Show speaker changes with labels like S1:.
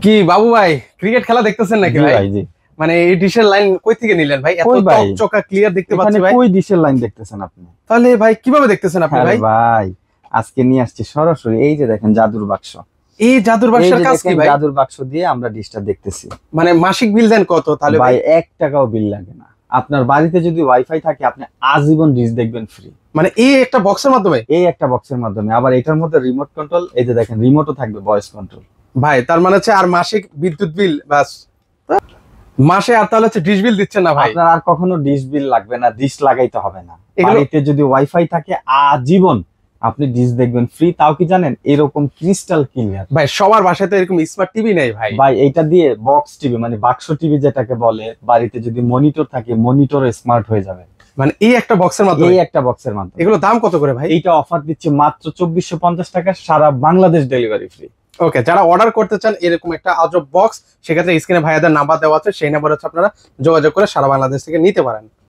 S1: কি বাবু ভাই, ক্রিকেট খেলা দেখতেছেন নাকি
S2: জি
S1: ভাই?
S2: ভাই, জি।
S1: মানে এই ডিশের লাইন কই থেকে নিলেন ভাই? এত
S2: কই ভাই,
S1: চকচকা ক্লিয়ার দেখতে
S2: এখানে
S1: পাচ্ছি ভাই।
S2: কই ডিশের লাইন দেখতেছেন আপনি?
S1: তাহলে ভাই কিভাবে দেখতেছেন আপনি
S2: আরে
S1: ভাই?
S2: ভাই, আজকে নিয়ে আসছি সরাসরি, এই যে দেখেন জাদুর বাক্স।
S1: এই জাদুর
S2: এই
S1: বাক্সের
S2: যে
S1: কাজ কি
S2: দেখেন
S1: ভাই?
S2: জাদুর বাক্স দিয়ে আমরা ডিশটা দেখতেছি।
S1: মানে মাসিক বিল দেন কত তাহলে ভাই?
S2: ভাই 1 টাকাও বিল লাগে না। আপনার বাড়িতে যদি ওয়াইফাই থাকে আপনি আজীবন ডিশ দেখবেন ফ্রি।
S1: মানে এই একটা বক্সের মাধ্যমে?
S2: এই একটা বক্সের মাধ্যমে, আবার এটার মধ্যে রিমোট কন্ট্রোল, এই যে দেখেন রিমোটও থাকবে, ভয়েস কন্ট্রোল।
S1: ভাই তার মানে হচ্ছে আর মাসিক বিদ্যুৎ বিল বাস, মাসে আর তাহলে হচ্ছে ডিশ বিল দিচ্ছেন না ভাই?
S2: আপনার আর কখনো ডিশ বিল লাগবে না, ডিশ লাগাইতে হবে না।
S1: এগুলো
S2: বাড়িতে যদি ওয়াইফাই থাকে আজীবন আপনি ডিশ দেখবেন ফ্রি। তাও কি জানেন, এরকম ক্রিস্টাল ক্লিয়ার।
S1: ভাই সবার বাসায় তো এরকম স্মার্ট টিভি নেই ভাই।
S2: ভাই এইটা দিয়ে বক্স টিভি মানে বাক্স টিভি যেটাকে বলে, বাড়িতে যদি মনিটর থাকে মনিটর স্মার্ট হয়ে যাবে।
S1: মানে এই একটা বক্সের মাধ্যমে?
S2: এই একটা বক্সের মাধ্যমে।
S1: এগুলো দাম কত করে ভাই?
S2: এইটা অফার দিচ্ছে মাত্র 2450 টাকা, সারা বাংলাদেশ ডেলিভারি ফ্রি।
S1: ওকে, যারা অর্ডার করতে চান এরকম একটা আজব বক্স, সেক্ষেত্রে স্ক্রিনে ভাইয়াদের নাম্বার দেওয়া আছে, সেই নাম্বার হচ্ছে আপনারা যোগাযোগ করে সারা বাংলাদেশ থেকে নিতে পারেন।